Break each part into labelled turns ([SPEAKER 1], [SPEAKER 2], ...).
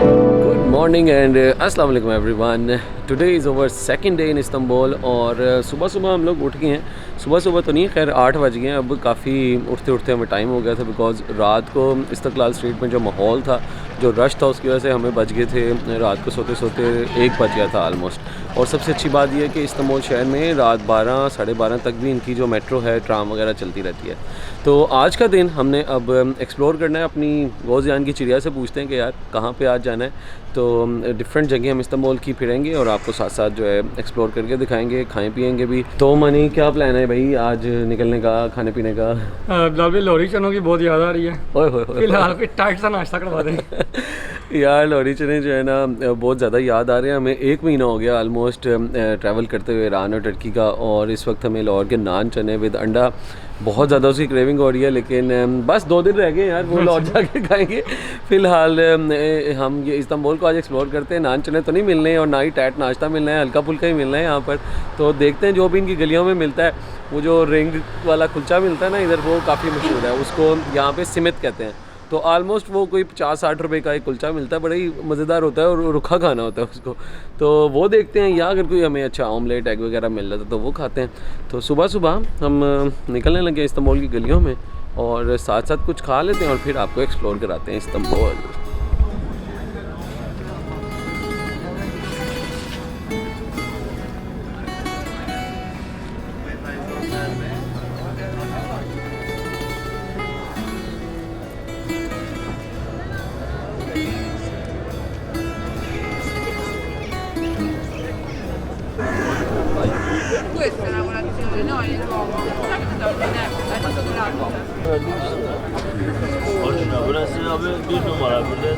[SPEAKER 1] Good morning and अस्सलाम वालेकुम everyone. Today is over second day in Istanbul और सुबह सुबह हम लोग उठ गए हैं। सुबह सुबह तो नहीं, खैर 8 बज गए हैं। अब काफ़ी उठते उठते हमें टाइम हो गया था बिकॉज़ रात को इस्तिक़लाल स्ट्रीट में जो माहौल था, जो रश था, उसकी वजह से हमें बज गए थे रात को सोते सोते 1 बज गया था आलमोस्ट। और सबसे अच्छी बात यह है कि इस्तांबुल शहर में रात 12 साढ़े 12 तक भी इनकी जो मेट्रो है, ट्राम वगैरह चलती रहती है। तो आज का दिन हमने अब एक्सप्लोर करना है। अपनी गोज़यान की चिड़िया से पूछते हैं कि यार कहाँ पे आज जाना है। तो डिफरेंट जगह हम इस्तांबुल की फिरेंगे और आपको साथ साथ जो है एक्सप्लोर करके दिखाएंगे, खाएं पिएंगे भी। तो मनी, क्या प्लान है भाई आज निकलने का, खाने पीने का?
[SPEAKER 2] बिलाल भाई, लोहरी चनों की बहुत याद आ रही है।
[SPEAKER 1] ओए होए
[SPEAKER 2] फिलहाल कोई टाइट सा नाश्ता करवा दें।
[SPEAKER 1] यार लोहरी चने जो है ना बहुत ज़्यादा याद आ रहे हैं हमें। 1 महीना हो गया आलमोस्ट ट्रैवल करते हुए ईरान और टर्की का, और इस वक्त हमें लाहौर के नान चने विद अंडा बहुत ज़्यादा उसकी क्रेविंग हो रही है। लेकिन बस 2 दिन रह गए यार, वो लाहौर जाके खाएंगे। फ़िलहाल हम ये इस्तांबुल को आज एक्सप्लोर करते हैं। नान चने तो नहीं मिलने और ना ही टैट नाश्ता मिलना है, हल्का फुल्का ही मिलना है यहाँ पर। तो देखते हैं जो भी इनकी गलियों में मिलता है। वो जो रिंग वाला कुलचा मिलता है ना इधर, वो काफ़ी मशहूर है, उसको यहाँ पे सिमित कहते हैं। तो आलमोस्ट वो कोई 50-60 रुपए का एक कुलचा मिलता है, बड़ा ही मज़ेदार होता है और रुखा खाना होता है उसको। तो वो देखते हैं, या अगर कोई हमें अच्छा ऑमलेट एग वगैरह मिल जाता तो वो खाते हैं। तो सुबह सुबह हम निकलने लगे इस्तांबुल की गलियों में और साथ साथ कुछ खा लेते हैं और फिर आपको एक्सप्लोर कराते हैं Istanbul.
[SPEAKER 3] Questa è una lavorazione, no? È l'uomo. È tutto gratis.
[SPEAKER 4] Orijinal. Burası abi 1 numara burada.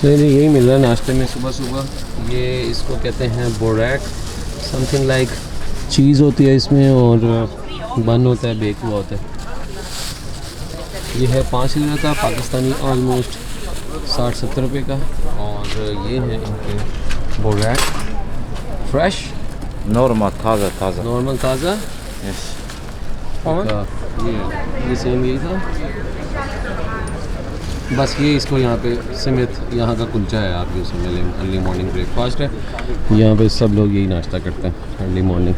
[SPEAKER 1] नहीं नहीं, यही मिल रहा है नाश्ते में सुबह सुबह। ये इसको कहते हैं बोरैक, समथिंग लाइक चीज़ होती है इसमें और बन होता है, बेक हुआ होता है। ये है 5 लीटर का पाकिस्तानी, ऑलमोस्ट 60-70 रुपये का। और ये है इनके बोरैक फ्रेश,
[SPEAKER 4] Normal, taze.
[SPEAKER 1] नॉर्मल ताज़ा।
[SPEAKER 4] Yes.
[SPEAKER 1] ये सेम यही था, बस ये इसको यहाँ पे सिमित, यहाँ का कुलचा है आप भी उसमें अर्ली मॉर्निंग ब्रेकफास्ट है। यहाँ पे सब लोग यही नाश्ता करते हैं अर्ली मॉर्निंग।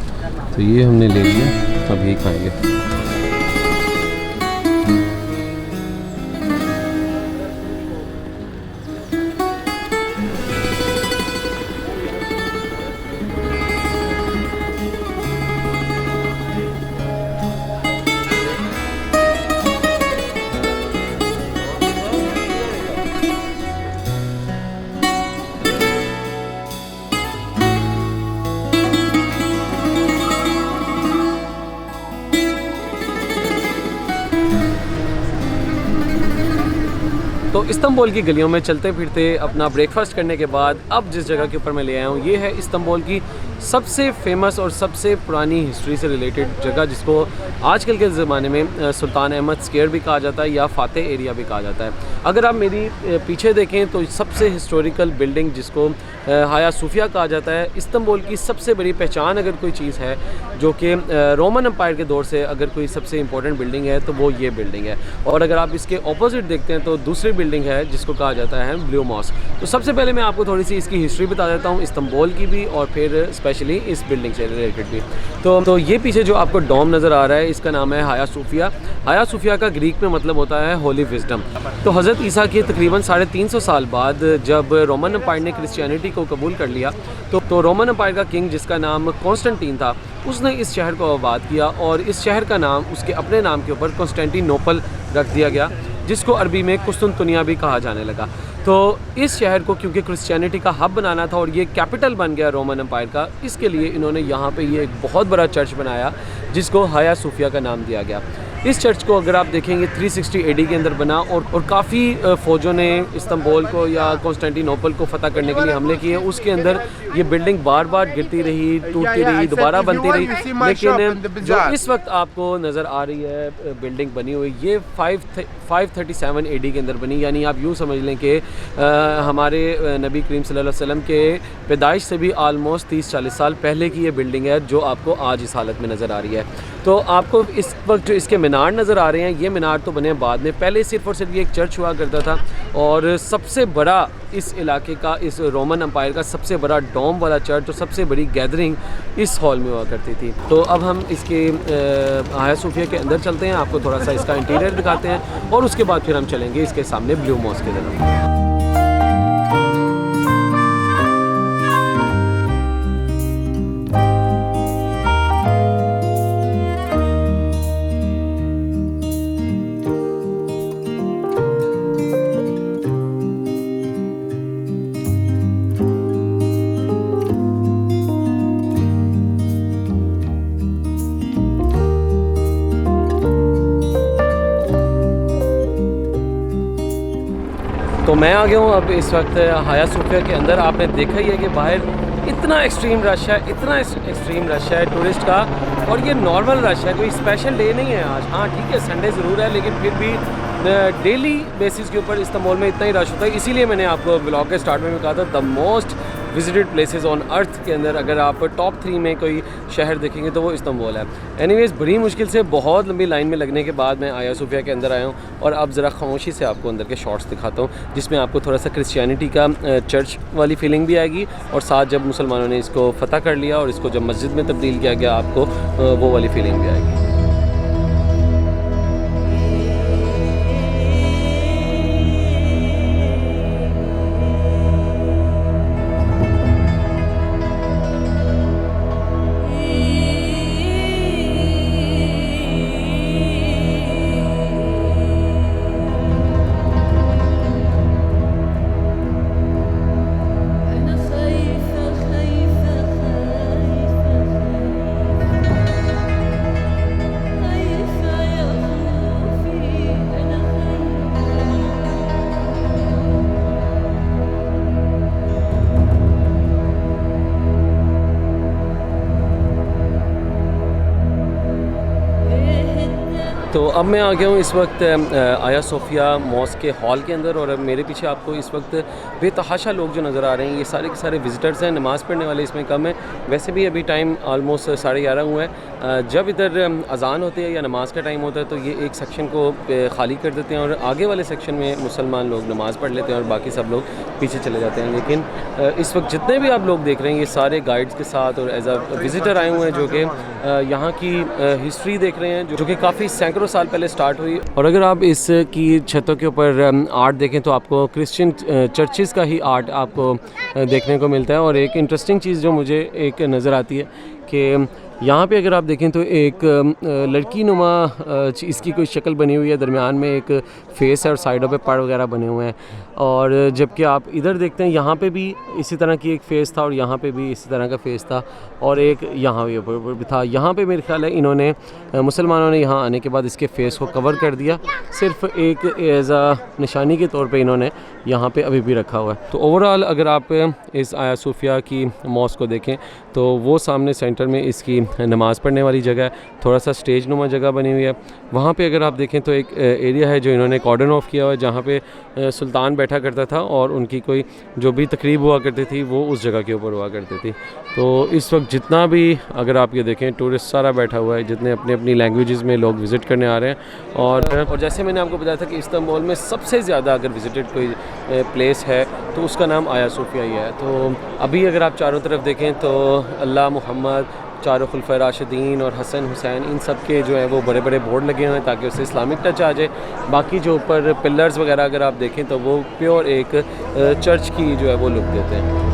[SPEAKER 1] तो ये हमने ले लिया, अब यही खाएंगे। तो इस्तांबुल की गलियों में चलते फिरते अपना ब्रेकफास्ट करने के बाद अब जिस जगह के ऊपर मैं ले आया हूँ, ये है इस्तांबुल की सबसे फेमस और सबसे पुरानी हिस्ट्री से रिलेटेड जगह, जिसको आजकल के ज़माने में सुल्तान अहमद स्क्वायर भी कहा जाता है या फातेह एरिया भी कहा जाता है। अगर आप मेरी पीछे देखें तो सबसे हिस्टोरिकल बिल्डिंग जिसको हाया सूफिया कहा जाता है, इस्तांबुल की सबसे बड़ी पहचान अगर कोई चीज़ है जो कि रोमन एम्पायर के दौर से अगर कोई सबसे इंपॉर्टेंट बिल्डिंग है तो वो ये बिल्डिंग है। और अगर आप इसके ऑपोजिट देखते हैं तो दूसरी बिल्डिंग है जिसको कहा जाता है ब्लू मॉस्क। तो सबसे पहले मैं आपको थोड़ी सी इसकी हिस्ट्री बता देता हूँ, इस्तांबुल की भी और फिर स्पेशली इस बिल्डिंग से रिलेटेड भी। तो ये पीछे जो आपको डोम नज़र आ रहा है, इसका नाम है हाया सूफिया। हाया सूफिया का ग्रीक में मतलब होता है होली विजडम। तो हज़रत ईसा के तकरीबन 350 साल बाद जब रोमन एम्पायर ने क्रिश्चियनिटी को कबूल कर लिया तो रोमन एम्पायर का किंग जिसका नाम कॉन्स्टेंटीन था, उसने इस शहर को आबाद किया और इस शहर का नाम उसके अपने नाम के ऊपर कॉन्स्टेंटिनोपल रख दिया गया, जिसको अरबी में कुस्तुनतुनिया भी कहा जाने लगा। तो इस शहर को क्योंकि क्रिश्चियनिटी का हब बनाना था और ये कैपिटल बन गया रोमन एम्पायर का, इसके लिए इन्होंने यहाँ पे ये एक बहुत बड़ा चर्च बनाया जिसको हाया सूफिया का नाम दिया गया। इस चर्च को अगर आप देखेंगे 360 AD के अंदर बना और काफ़ी फ़ौजों ने इस्तांबुल को या कॉन्स्टेंटिनोपल को फ़तह करने के लिए हमले किए। उसके अंदर ये बिल्डिंग बार बार गिरती रही, टूटती रही, दोबारा बनती रही, लेकिन जो इस वक्त आपको नज़र आ रही है बिल्डिंग बनी हुई, ये 537 AD के अंदर बनी। यानी आप यूँ समझ लें कि हमारे नबी करीम सल्लल्लाहु अलैहि वसल्लम के पैदाइश से भी आलमोस्ट 30-40 साल पहले की ये बिल्डिंग है जो आपको आज इस हालत में नज़र आ रही है। तो आपको इस वक्त जो इसके मीनार नज़र आ रहे हैं, ये मीनार तो बने बाद में, पहले सिर्फ़ और सिर्फ ये एक चर्च हुआ करता था। और सबसे बड़ा इस इलाके का, इस रोमन एम्पायर का सबसे बड़ा डोम वाला चर्च और सबसे बड़ी गैदरिंग इस हॉल में हुआ करती थी। तो अब हम इसके हाया सोफिया के अंदर चलते हैं, आपको थोड़ा सा इसका इंटीरियर दिखाते हैं और उसके बाद फिर हम चलेंगे इसके सामने ब्लू मॉस्क की तरफ। तो मैं आ गया हूँ अब इस वक्त हाया सोफिया के अंदर। आपने देखा ही है कि बाहर इतना एक्सट्रीम रश है, इतना एक्सट्रीम रश है टूरिस्ट का, और ये नॉर्मल रश है, कोई स्पेशल डे नहीं है आज। हाँ ठीक है, संडे ज़रूर है, लेकिन फिर भी डेली बेसिस के ऊपर इस्तांबुल में इतना ही रश होता है। इसीलिए मैंने आपको ब्लॉग के स्टार्ट में कहा था the most visited places on earth के अंदर अगर आप टॉप 3 में कोई शहर देखेंगे तो वो इस्तांबुल है। एनीवेज़, बड़ी मुश्किल से बहुत लंबी लाइन में लगने के बाद मैं हाया सोफिया के अंदर आया हूँ और अब ज़रा खामोशी से आपको अंदर के शॉट्स दिखाता हूँ, जिसमें आपको थोड़ा सा क्रिश्चियनिटी का चर्च वाली फीलिंग भी आएगी, और साथ जब मुसलमानों ने इसको फ़तह कर लिया और इसको जब मस्जिद में तब्दील किया गया, आपको वो वाली फीलिंग भी आएगी। तो अब मैं आ गया हूँ इस वक्त हाया सोफिया मॉस्क के हॉल के अंदर, और अब मेरे पीछे आपको इस वक्त बेतहाशा लोग जो नज़र आ रहे हैं, ये सारे के सारे विज़िटर्स हैं। नमाज़ पढ़ने वाले इसमें कम है, वैसे भी अभी टाइम आलमोस्ट 11:30 हुआ है। जब इधर अज़ान होती है या नमाज का टाइम होता है तो ये एक सेक्शन को खाली कर देते हैं और आगे वाले सेक्शन में मुसलमान लोग नमाज़ पढ़ लेते हैं और बाकी सब लोग पीछे चले जाते हैं। लेकिन इस वक्त जितने भी आप लोग देख रहे हैं, ये सारे गाइड्स के साथ और एज अ विज़िटर आए हुए हैं, जो कि यहाँ की हिस्ट्री देख रहे हैं, जो कि काफ़ी सैकड़ों साल पहले स्टार्ट हुई। और अगर आप इसकी छतों के ऊपर आर्ट देखें तो आपको क्रिश्चियन चर्चेज़ का ही आर्ट आपको देखने को मिलता है। और एक इंटरेस्टिंग चीज़ जो मुझे एक नज़र आती है कि यहाँ पे अगर आप देखें तो एक लड़की नुमा इसकी कोई शक्ल बनी हुई है, दरमियान में एक फेस है और साइडों पे पड़ वगैरह बने हुए हैं। और जबकि आप इधर देखते हैं, यहाँ पे भी इसी तरह की एक फ़ेस था और यहाँ पे भी इसी तरह का फ़ेस था और एक यहाँ भी था। यहाँ पे मेरे ख्याल है इन्होंने मुसलमानों ने यहाँ आने के बाद इसके फ़ेस को कवर कर दिया, सिर्फ एक एज आ निशानी के तौर पे इन्होंने यहाँ पे अभी भी रखा हुआ है। तो ओवरऑल अगर आप इस हाया सोफिया की मॉस्क को देखें तो वो सामने सेंटर में इसकी नमाज़ पढ़ने वाली जगह है, थोड़ा सा स्टेज नुमा जगह बनी हुई है। वहाँ पे अगर आप देखें तो एक एरिया है जो इन्होंने कॉर्डन ऑफ किया हुआ है, जहाँ पे सुल्तान बैठा करता था और उनकी कोई जो भी तकरीब हुआ करती थी वो उस जगह के ऊपर हुआ करती थी। तो इस वक्त जितना भी अगर आप ये देखें टूरिस्ट सारा बैठा हुआ है, जितने अपनी अपनी लैंग्वेजेस में लोग विज़िट करने आ रहे हैं। और जैसे मैंने आपको बताया था कि इस्तांबुल में सबसे ज़्यादा अगर विजिटेड कोई प्लेस है तो उसका नाम हाया सोफिया ही है। तो अभी अगर आप चारों तरफ देखें तो अल्लाह, मोहम्मद, चारों खुलफाए राशिदीन और हसन हुसैन, इन सब के जो है वो बड़े बड़े बोर्ड लगे हुए हैं ताकि उससे इस्लामिक टच आ जाए। बाकी जो ऊपर पिलर्स वगैरह अगर आप देखें तो वो प्योर एक चर्च की जो है वो लुक देते हैं।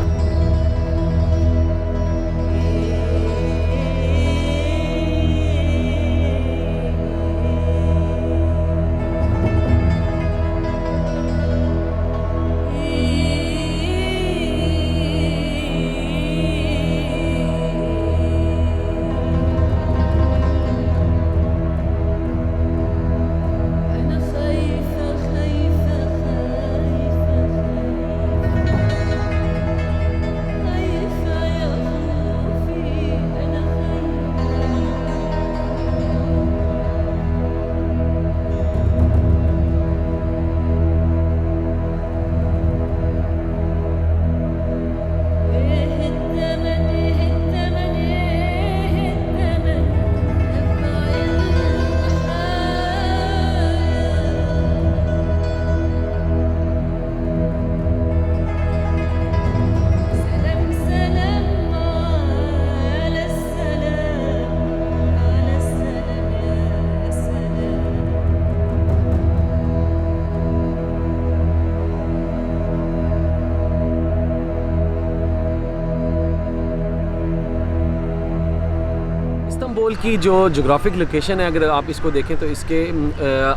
[SPEAKER 1] इस्तंबुल की जो जोग्राफिक लोकेशन है, अगर आप इसको देखें तो इसके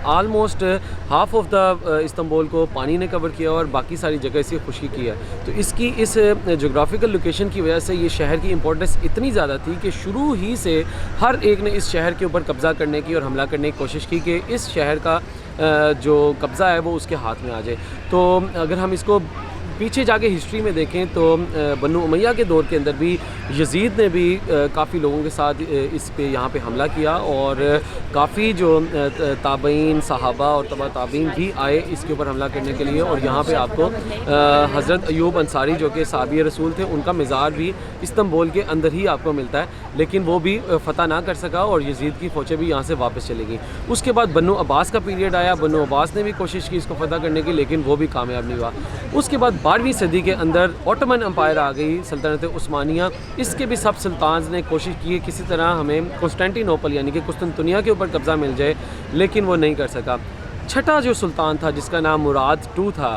[SPEAKER 1] almost half of the Istanbul को पानी ने कवर किया और बाकी सारी जगह इसे खुशकी की है। तो इसकी इस जोग्राफिकल लोकेशन की वजह से ये शहर की इंपॉर्टेंस इतनी ज़्यादा थी कि शुरू ही से हर एक ने इस शहर के ऊपर कब्ज़ा करने की और हमला करने की कोशिश की कि इस शहर का जो कब्ज़ा है वो उसके हाथ में आ जाए। तो अगर हम इसको पीछे जाके हिस्ट्री में देखें तो बनु उमैया के दौर के अंदर भी यजीद ने भी काफ़ी लोगों के साथ इस पे यहाँ पे हमला किया और काफ़ी जो ताबईन सहाबा और तबा ताबीन भी आए इसके ऊपर हमला करने के लिए। और यहाँ पे आपको हज़रत अयूब अंसारी जो कि साहबी रसूल थे, उनका मज़ार भी इस्तंबुल के अंदर ही आपको मिलता है, लेकिन वो भी फ़तह ना कर सका और यजीद की फ़ौजें भी यहाँ से वापस चली गई। उसके बाद बनु अब्बास का पीरियड आया, बनु अब्बास ने भी कोशिश की इसको फ़तह करने की, लेकिन वो भी कामयाब नहीं हुआ। उसके बाद 12वीं सदी के अंदर ऑटोमन एम्पायर आ गई, सल्तनत उस्मानिया। इसके भी सब सुल्तान ने कोशिश की किसी तरह हमें कॉन्स्टेंटिनोपल यानी कि कुस्तुनतुनिया के ऊपर कब्ज़ा मिल जाए, लेकिन वो नहीं कर सका। छठा जो सुल्तान था जिसका नाम मुराद II था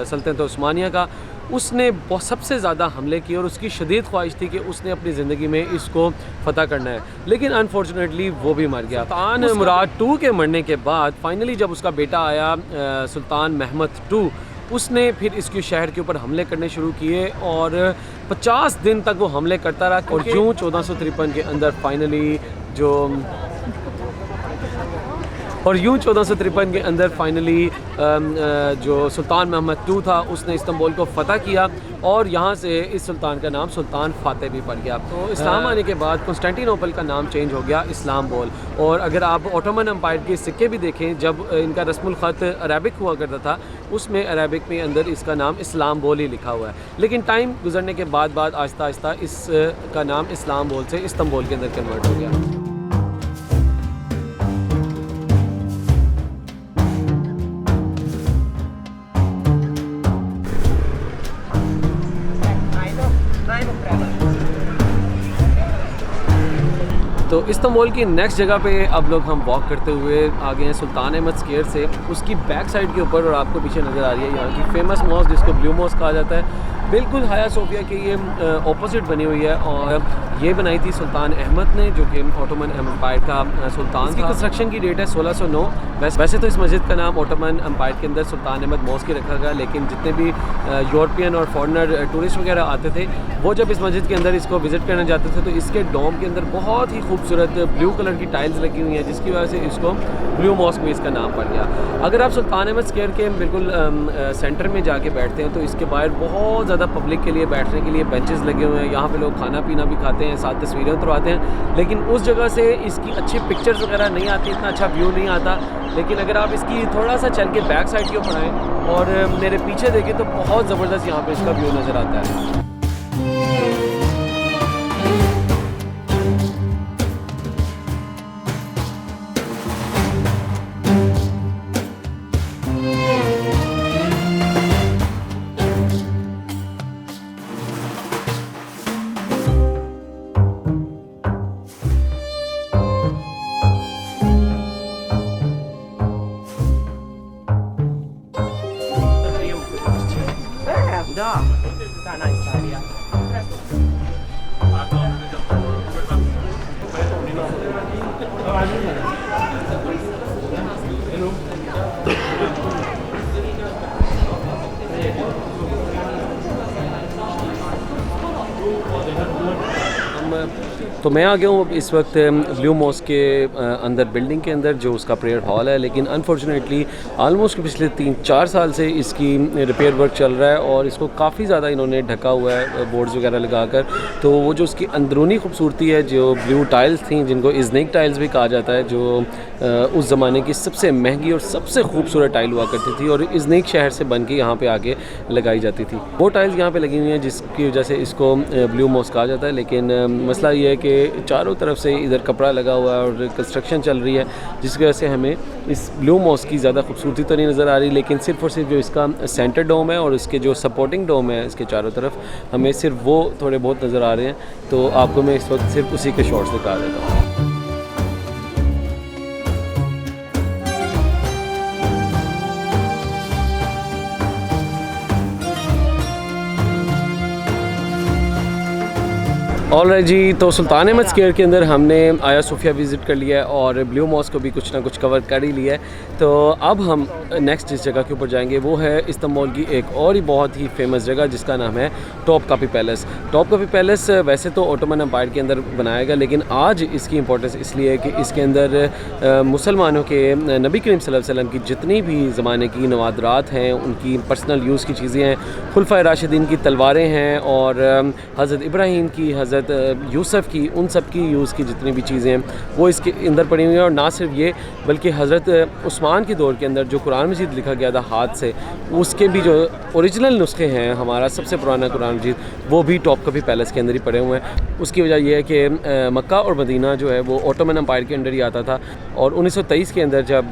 [SPEAKER 1] सल्तनत उस्मानिया का, उसने सबसे ज़्यादा हमले किए और उसकी शदीद ख्वाहिश थी कि उसने अपनी ज़िंदगी में इसको फ़तह करना है, लेकिन अनफॉर्चुनेटली वो भी मर गया। सुल्तान मुराद II के मरने के बाद फाइनली जब उसका बेटा आया सुल्तान महमद II, उसने फिर इसके शहर के ऊपर हमले करने शुरू किए और 50 दिन तक वो हमले करता रहा और जून 1453 के अंदर फाइनली जो जो सुल्तान महमद II था उसने इस्तंबुल को फ़तह किया और यहाँ से इस सुल्तान का नाम सुल्तान फ़ातेह भी पड़ गया। तो इस्लाम आने के बाद कॉन्स्टेंटिनोपल का नाम चेंज हो गया इस्लाम्बुल। और अगर आप ऑटोमन एम्पायर के सिक्के भी देखें, जब इनका रस्मुल ख़त अरबिक हुआ करता था, उसमें अरबिक में अंदर इसका नाम इस्लाम्बुल ही लिखा हुआ है, लेकिन टाइम गुजरने के बाद आहिस्ता आहिस्ता इसका नाम इस्लाम्बुल से इस्तंबुल के अंदर कन्वर्ट हो गया। तो इस्तंबुल की नेक्स्ट जगह पे अब लोग हम वॉक करते हुए आ गए हैं सुल्तान अहमद स्क्वायर से। उसकी बैक साइड के ऊपर और आपको पीछे नज़र आ रही है यहाँ की फेमस मॉस्क जिसको ब्लू मॉस्क कहा जाता है, बिल्कुल हाया सोफिया के ये ऑपोजिट बनी हुई है और ये बनाई थी सुल्तान अहमद ने जो कि ऑटोमन एम्पायर का सुल्तान। इसकी कंस्ट्रक्शन की डेट है 1609। वैसे तो इस मस्जिद का नाम ऑटोमन एम्पायर के अंदर सुल्तान अहमद मॉस्क ही रखा गया, लेकिन जितने भी यूरोपियन और फॉरेनर टूरिस्ट वगैरह आते थे वो जब इस मस्जिद के अंदर इसको विज़िट करने जाते थे तो इसके डोम के अंदर बहुत ही खूबसूरत ब्लू कलर की टाइल्स लगी हुई हैं, जिसकी वजह से इसको ब्लू मॉस्क में इसका नाम पड़ गया। अगर आप सुल्तान अहमद स्क्वायर के बिल्कुल सेंटर में जाके बैठते हैं तो इसके बाहर बहुत ज़्यादा पब्लिक के लिए बैठने के लिए बेंचेस लगे हुए हैं। यहाँ पे लोग खाना पीना भी खाते हैं, साथ तस्वीरें उतरवाते हैं, लेकिन उस जगह से इसकी अच्छी पिक्चर्स वगैरह नहीं आती, इतना अच्छा व्यू नहीं आता। लेकिन अगर आप इसकी थोड़ा सा चल के बैक साइड के ऊपर आएँ और मेरे पीछे देखें तो बहुत ज़बरदस्त यहाँ पर इसका व्यू नज़र आता है। तो मैं आ गया हूँ इस वक्त ब्लू मॉस्क के अंदर बिल्डिंग के अंदर जो उसका प्रेयर हॉल है, लेकिन अनफॉर्चुनेटली आलमोस्ट पिछले 3-4 साल से इसकी रिपेयर वर्क चल रहा है और इसको काफ़ी ज़्यादा इन्होंने ढका हुआ है बोर्ड्स वगैरह लगाकर। तो वो जो उसकी अंदरूनी खूबसूरती है, जो ब्लू टाइल्स थी जिनको इज़निक टाइल्स भी कहा जाता है, जो उस ज़माने की सबसे महंगी और सबसे खूबसूरत टाइल हुआ करती थी और इज़निक शहर से बन के यहाँ पे आके लगाई जाती थी, वो टाइल्स यहाँ पे लगी हुई हैं जिसकी वजह से इसको ब्लू मॉस्क कहा जाता है। लेकिन मसला ये है कि चारों तरफ से इधर कपड़ा लगा हुआ है और कंस्ट्रक्शन चल रही है, जिसकी वजह से हमें इस ब्लू मॉस्क की ज़्यादा खूबसूरती तो नहीं नज़र आ रही, लेकिन सिर्फ और सिर्फ जो इसका सेंटर डोम है और इसके जो सपोर्टिंग डोम है इसके चारों तरफ, हमें सिर्फ वो थोड़े बहुत नज़र आ रहे हैं। तो आपको मैं इस वक्त सिर्फ उसी के शॉट्स दिखा देता हूँ। ऑलराइट जी, तो सुल्तान अहमद स्क्वायर के अंदर हमने आया सोफिया विज़िट कर लिया है और ब्लू मॉस्क को भी कुछ ना कुछ कवर कर ही लिया है। तो अब हम नेक्स्ट जिस जगह के ऊपर जाएंगे वो है इस्तांबुल की एक और ही बहुत ही फेमस जगह जिसका नाम है टॉपकापी पैलेस। टॉपकापी पैलेस वैसे तो ओटोमन एम्पायर के अंदर बनाया गया, लेकिन आज इसकी इंपॉर्टेंस इसलिए है कि इसके अंदर मुसलमानों के नबी करीम सल्लल्लाहु अलैहि वसल्लम की जितनी भी ज़माने की नवादरात हैं, उनकी पर्सनल यूज़ की चीज़ें हैं, खुलफाए राशिदीन की तलवारें हैं और हज़रत इब्राहीम की, हज़रत यूसुफ़ की, उन सब की यूज़ की जितनी भी चीज़ें हैं वो इसके अंदर पड़ी हुई हैं। और ना सिर्फ ये बल्कि हज़रत उस्मान के दौर के अंदर जो कुरान मजीद लिखा गया था हाथ से, उसके भी जो ओरिजिनल नुस्खे हैं, हमारा सबसे पुराना कुरान मजीद, वो भी टॉपकापी पैलेस के अंदर ही पड़े हुए हैं। उसकी वजह यह है कि मक्का और मदीना जो है वो ओटोमन एम्पायर के अंडर ही आता था और 1923 के अंदर जब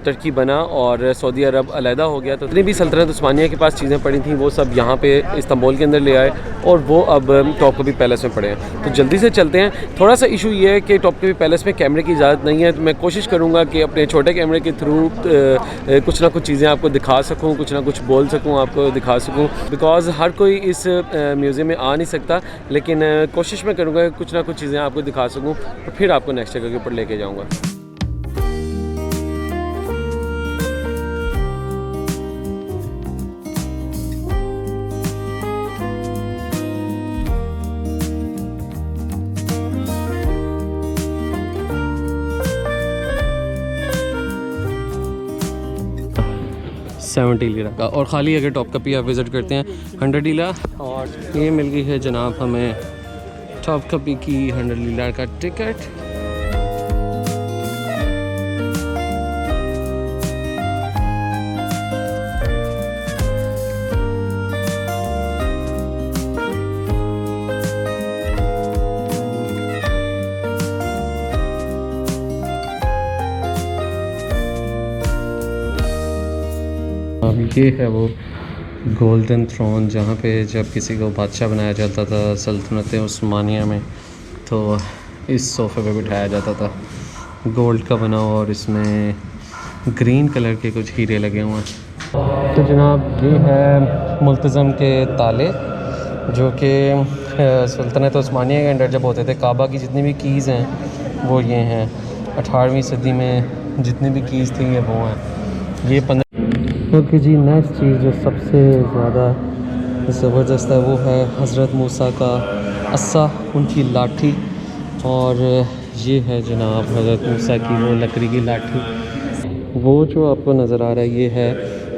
[SPEAKER 1] टर्की बना और सऊदी अरब अलहदा हो गया तो जितनी भी सल्तनत उस्मानिया के पास चीज़ें पड़ी थी वो सब यहाँ पे इस्तांबुल के अंदर ले आए और वो अब टॉपकापी पैलेस में पड़े हैं। तो जल्दी से चलते हैं। थोड़ा सा इशू ये है कि टॉपकापी पैलेस में कैमरे की इजाज़त नहीं है, तो मैं कोशिश करूँगा कि अपने छोटे कैमरे के थ्रू कुछ ना कुछ चीज़ें आपको दिखा सकूँ, कुछ ना कुछ बोल सकूँ, आपको दिखा सकूँ, बिकॉज़ हर कोई इस म्यूज़ियम में आ नहीं सकता, लेकिन कोशिश मैं करूँगा कि कुछ ना कुछ चीज़ें आपको दिखा सकूँ और फिर आपको नेक्स्ट जगह के ऊपर लेके जाऊँगा। $70 लीरा का, और ख़ाली अगर टॉपकापी आप विज़िट करते हैं $100 लीरा। और ये मिल गई है जनाब हमें टॉपकापी की $100 लीरा का टिकट। अब ये है वो गोल्डन थ्रोन जहाँ पे जब किसी को बादशाह बनाया जाता था सल्तनत उस्मानिया में, तो इस सोफ़े पे बिठाया जाता था, गोल्ड का बना हुआ और इसमें ग्रीन कलर के कुछ हीरे लगे हुए हैं। तो जनाब ये है मुल्तज़म के ताले जो कि सल्तनत उस्मानिया के अंडर जब होते थे। काबा की जितनी भी कीज़ हैं वो ये हैं। 18वीं सदी में जितनी भी कीज़ थी ये वो हैं। ये 15। ओके जी, नेक्स्ट चीज़ जो सबसे ज़्यादा ज़बरदस्त है वो है हज़रत मूसा का अस्सा, उनकी लाठी। और ये है जनाब हज़रत मूसा की वो लकड़ी की लाठी। वो जो आपको नज़र आ रहा है ये है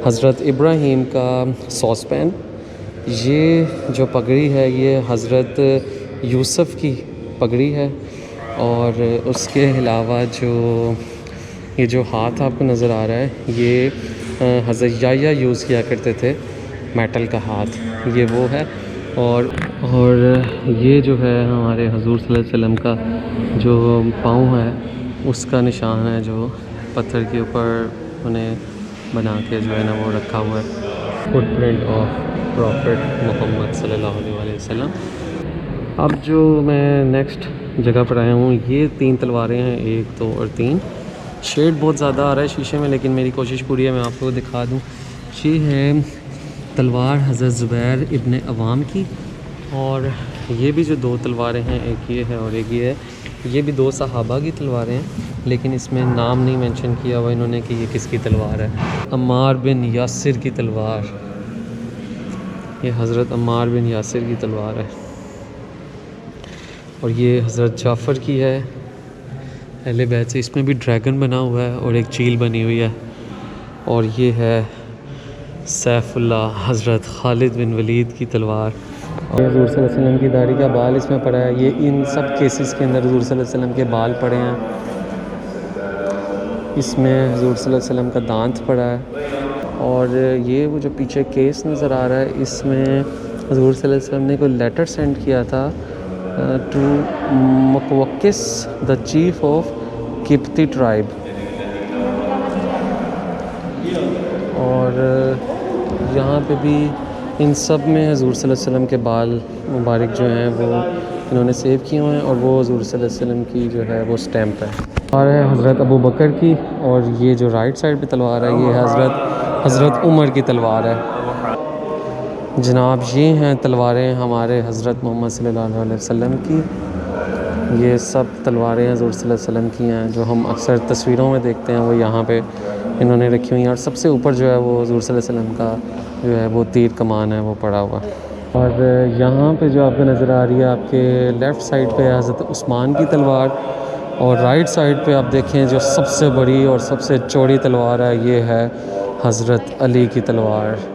[SPEAKER 1] हज़रत इब्राहीम का सॉसपैन। ये जो पगड़ी है ये हज़रत यूसुफ़ की पगड़ी है। और उसके अलावा ये जो हाथ आपको नज़र आ रहा है ये हज़रत याह्या यूज़ किया करते थे, मेटल का हाथ, ये वो है। और ये जो है हमारे हुज़ूर सल्लल्लाहु अलैहि वसल्लम का जो पाँव है उसका निशान है, जो पत्थर के ऊपर उन्हें बना के जो है ना वो रखा हुआ है, फुटप्रिंट ऑफ प्रॉफिट मोहम्मद सल्लल्लाहु अलैहि वसल्लम। अब जो मैं नेक्स्ट जगह पर आया हूँ ये 3 तलवारें हैं, 1, 2 और 3। शेड बहुत ज़्यादा आ रहा है शीशे में, लेकिन मेरी कोशिश पूरी है मैं आपको दिखा दूँ। ये है तलवार हज़रत ज़ुबैर इब्न अवाम की, और ये भी जो 2 तलवारें हैं, एक ये है और एक ये है, ये भी 2 सहाबा की तलवारें हैं, लेकिन इसमें नाम नहीं मेंशन किया हुआ इन्होंने कि ये किसकी तलवार है। अम्मार बिन यासिर की तलवार, ये हज़रत अम्मार बिन यासिर की तलवार है। और ये हज़रत जाफ़र की है अहले बैत से। इसमें भी ड्रैगन बना हुआ है और एक चील बनी हुई है। और ये है सैफुल्लाह हज़रत खालिद बिन वलीद की तलवार। और हुज़ूर सल्लल्लाहु अलैहि वसल्लम की दाढ़ी का बाल इसमें पड़ा है। ये इन सब केसेस के अंदर हुज़ूर सल्लल्लाहु अलैहि वसल्लम के बाल पड़े हैं। इसमें हुज़ूर सल्लल्लाहु अलैहि वसल्लम का दांत पड़ा है। और ये वो जो पीछे केस नज़र आ रहा है इसमें हुज़ूर सल्लल्लाहु अलैहि वसल्लम ने कोई लेटर सेंड किया था to Muqawqis the chief of किप्ती ट्राइब। और यहाँ पे भी इन सब में हुज़ूर सल्लल्लाहु अलैहि वसल्लम के बाल मुबारक जो हैं वो इन्होंने सेव किए हुए हैं, और वो हुज़ूर सल्लल्लाहु अलैहि वसल्लम की जो है वो स्टैम्प है। और है हज़रत अबू बकर की, और ये जो राइट साइड पे तलवार है ये हज़रत उमर की तलवार है। जनाब ये हैं तलवारें हमारे हज़रत मोहम्मद सल्लल्लाहु अलैहि वसल्लम की। ये सब तलवारें हज़ूर सल्लल्लाहु अलैहि वसल्लम की हैं जो हम अक्सर तस्वीरों में देखते हैं, वो यहाँ पे इन्होंने रखी हुई हैं। और सबसे ऊपर जो है वो हज़ूर सल्लल्लाहु अलैहि वसल्लम का जो है वो तीर कमान है वो पड़ा हुआ। और यहाँ पे जो आपको नज़र आ रही है, आपके लेफ़्ट साइड पे हज़रत उस्मान की तलवार, और राइट साइड पे आप देखें जो सबसे बड़ी और सबसे चौड़ी तलवार है, ये है हज़रत अली की तलवार।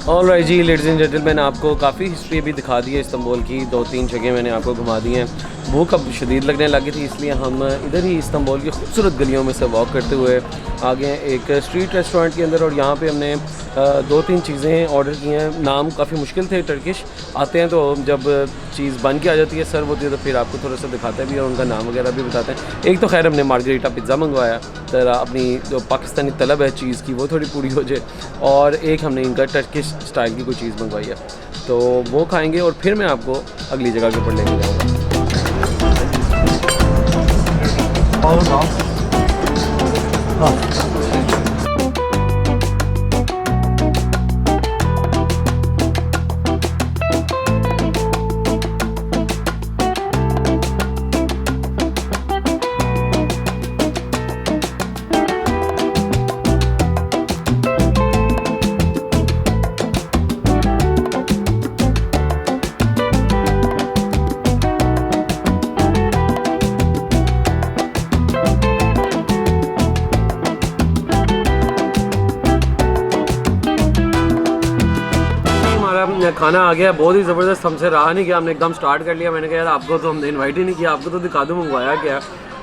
[SPEAKER 1] All right ji, ladies and gentleman, आपको काफ़ी हिस्ट्री भी दिखा दी है इस्तांबुल की। 2-3 जगह मैंने आपको घुमा दी हैं। भूख अब शदीद लगने लगी थी, इसलिए हम इधर ही इस्तांबुल की खूबसूरत गलियों में से वॉक करते हुए आ गए हैं एक स्ट्रीट रेस्टोरेंट के अंदर। और यहाँ पे हमने 2-3 चीज़ें ऑर्डर की हैं। नाम काफ़ी मुश्किल थे, टर्किश आते हैं तो जब चीज़ बन के आ जाती है, सर्व होती है, तो फिर आपको थोड़ा सा दिखाते भी और उनका नाम वगैरह भी बताते हैं। एक तो खैर हमने मार्गरीटा पिज़्ज़ा मंगवाया, तो अपनी जो पाकिस्तानी तलब है चीज़ की वो थोड़ी पूरी हो जाए, और एक हमने इनका टर्किश स्टाइल की कोई चीज़ मंगवाई है, तो वो खाएँगे और फिर मैं आपको अगली जगह के ऊपर लेके जाऊँगा। खाना आ गया, बहुत ही ज़बरदस्त, हमसे रहा नहीं गया, हमने एकदम स्टार्ट कर लिया। मैंने कहा यार आपको तो हमने इनवाइट ही नहीं किया, आपको तो दिखा दूँ मंगवाया क्या।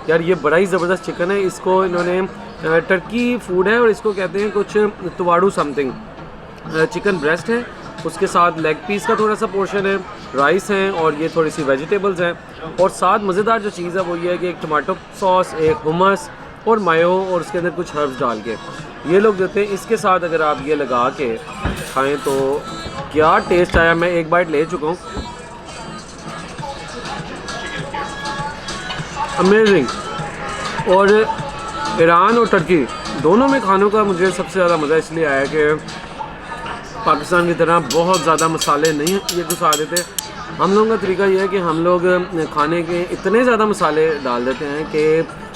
[SPEAKER 1] यार ये बड़ा ही ज़बरदस्त चिकन है, इसको इन्होंने टर्की फूड है और इसको कहते हैं कुछ तुवाड़ू समथिंग। चिकन ब्रेस्ट है, उसके साथ लेग पीस का थोड़ा सा पोर्शन है, राइस हैं और ये थोड़ी सी वेजिटेबल्स हैं। और साथ मज़ेदार जो चीज़ है वो ये है कि एक टमाटो सॉस, एक हुमस और मायो और उसके अंदर कुछ हर्ब्स डाल के ये लोग देते हैं। इसके साथ अगर आप ये लगा के खाएँ तो क्या टेस्ट आया। मैं एक बाइट ले चुका हूँ, अमेजिंग। और ईरान और टर्की दोनों में खानों का मुझे सबसे ज़्यादा मज़ा इसलिए आया कि पाकिस्तान की तरह बहुत ज़्यादा मसाले नहीं ये घुसा देते। हम लोगों का तरीका ये है कि हम लोग खाने के इतने ज़्यादा मसाले डाल देते हैं कि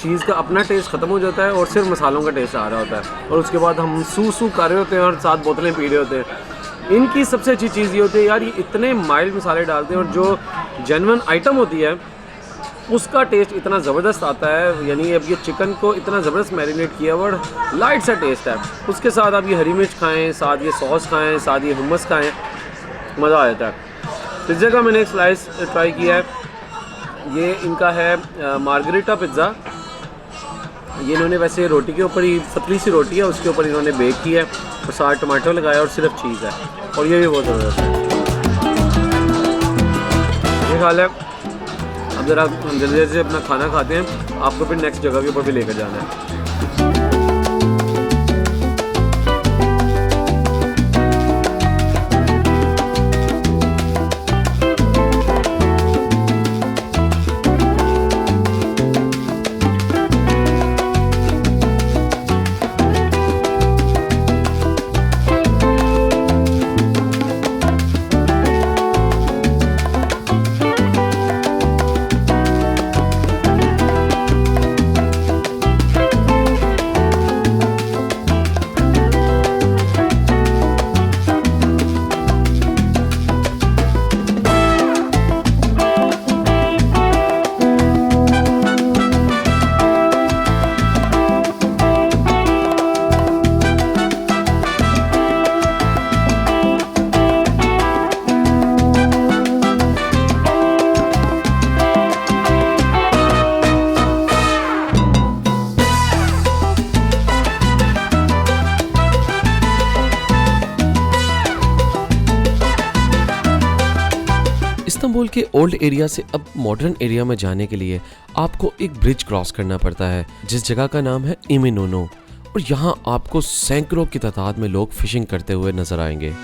[SPEAKER 1] चीज़ का अपना टेस्ट ख़त्म हो जाता है और सिर्फ मसालों का टेस्ट आ रहा होता है, और उसके बाद हम सूसू कर रहे होते हैं और 7 बोतलें पी रहे होते हैं। इनकी सबसे अच्छी चीज़ ये होती है यार, ये इतने माइल्ड मसाले डालते हैं और जो जेन्युइन आइटम होती है उसका टेस्ट इतना ज़बरदस्त आता है। यानी अब ये चिकन को इतना ज़बरदस्त मैरिनेट किया हुआ और लाइट सा टेस्ट है। उसके साथ आप ये हरी मिर्च खाएं, साथ ये सॉस खाएं, साथ ये हुमस खाएं, मज़ा आ जाता है। पिज़्ज़ा का मैंने एक स्लाइस ट्राई किया है, ये इनका है मार्गरीटा पिज़्ज़ा। ये इन्होंने वैसे रोटी के ऊपर ही, पतली सी रोटी है उसके ऊपर इन्होंने बेक किया है और साथ टमाटो लगाया और सिर्फ चीज़ है, और ये भी बहुत ज़बरदस्त है। ये ख्याल है अब ज़रा जल्दी से अपना खाना खाते हैं, आपको फिर नेक्स्ट जगह के ऊपर भी लेकर जाना है। इस्तांबुल के ओल्ड एरिया से अब मॉडर्न एरिया में जाने के लिए आपको एक ब्रिज क्रॉस करना पड़ता है जिस जगह का नाम है इमिनोनो, और यहाँ आपको सैकड़ों की तादाद में लोग फिशिंग करते हुए नजर आएंगे।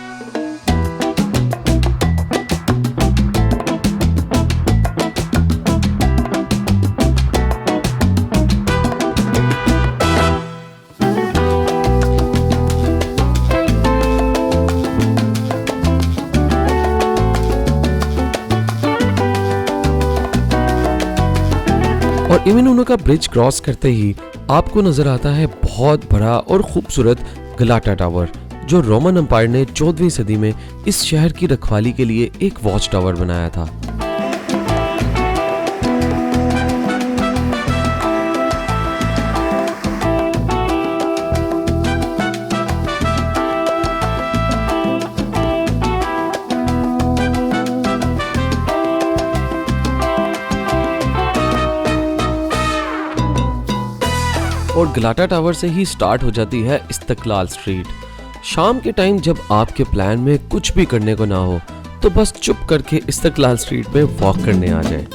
[SPEAKER 1] और इमिनोनो का ब्रिज क्रॉस करते ही आपको नजर आता है बहुत बड़ा और खूबसूरत गलाटा टावर, जो रोमन एम्पायर ने 14वीं सदी में इस शहर की रखवाली के लिए एक वॉच टावर बनाया था। और गलाटा टावर से ही स्टार्ट हो जाती है इस्तकलाल स्ट्रीट। शाम के टाइम जब आपके प्लान में कुछ भी करने को ना हो तो बस चुप करके इस्तकलाल स्ट्रीट में वॉक करने आ जाए।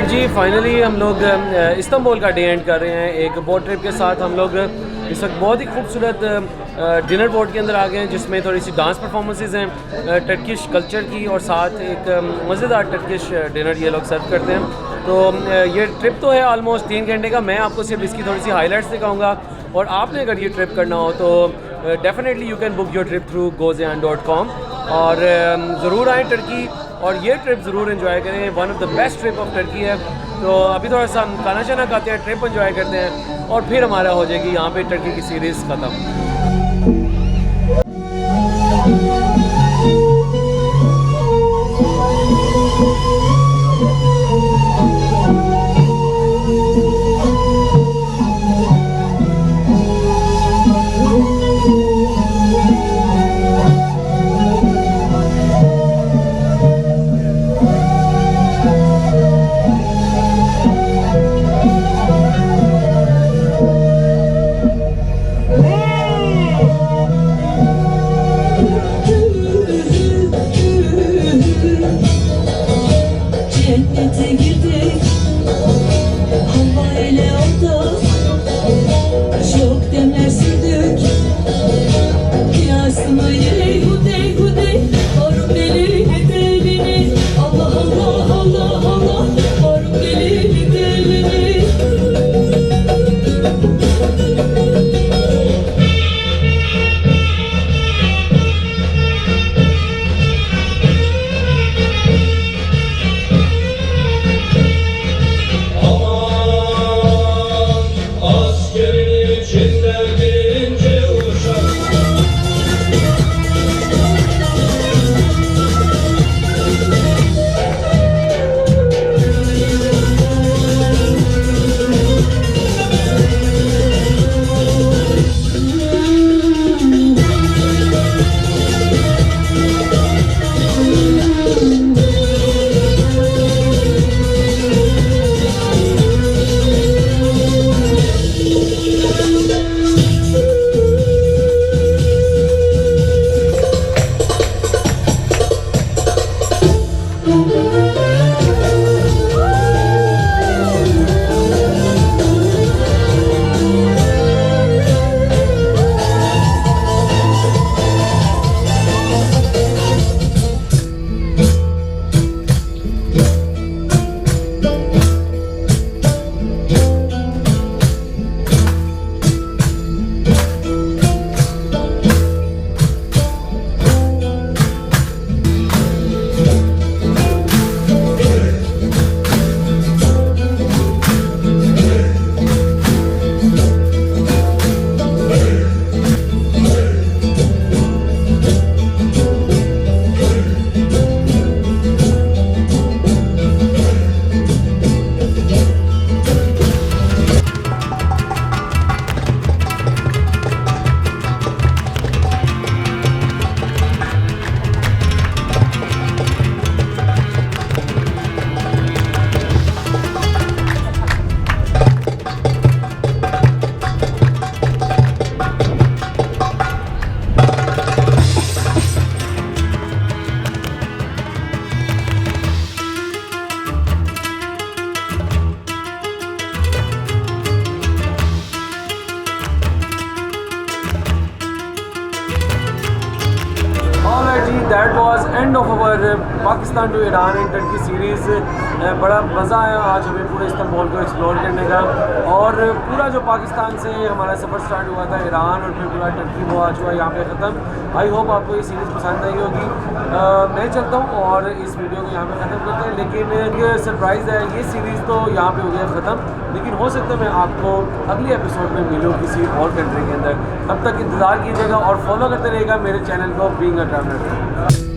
[SPEAKER 1] जी फाइनली हम लोग इस्तांबुल का डे एंड कर रहे हैं एक बोट ट्रिप के साथ। हम लोग इस वक्त बहुत ही खूबसूरत डिनर बोट के अंदर आ गए हैं जिसमें थोड़ी सी डांस परफॉर्मेंसेज हैं टर्किश कल्चर की, और साथ एक मज़ेदार टर्किश डिनर ये लोग सर्व करते हैं। तो ये ट्रिप तो है ऑलमोस्ट 3 घंटे का। मैं आपको सिर्फ इसकी थोड़ी सी हाईलाइट्स दिखाऊंगा, और आपने अगर ये ट्रिप करना हो तो definitely you can book your trip through gozean.com, और ज़रूर आएँ टर्की और ये ट्रिप ज़रूर एंजॉय करें। One of the best trip of Turkey है। तो अभी थोड़ा सा हम खाना शाना खाते हैं, ट्रिप एंजॉय करते हैं, और फिर हमारा हो जाएगी यहाँ पे टर्की की सीरीज़ ख़त्म। That was end of our Pakistan to Iran and Turkey series. बड़ा मज़ा आया आज हमें पूरे इस्तांबुल को एक्सप्लोर करने का, और पूरा जो पाकिस्तान से हमारा सफ़र स्टार्ट हुआ था ईरान और फिर पूरा टर्की वो आज हुआ यहाँ पे ख़त्म। आई होप आपको ये सीरीज़ पसंद आई होगी। मैं चलता हूँ और इस वीडियो को यहाँ पे ख़त्म करते हैं, लेकिन एक सरप्राइज़ है, ये सीरीज़ तो यहाँ पे हो गया ख़त्म, लेकिन हो सकता है मैं आपको अगले एपिसोड में मिलूँ किसी और कंट्री के अंदर। तब तक इंतज़ार कीजिएगा और फॉलो करते रहेगा मेरे चैनल को बीइंग अ ट्रैवलर।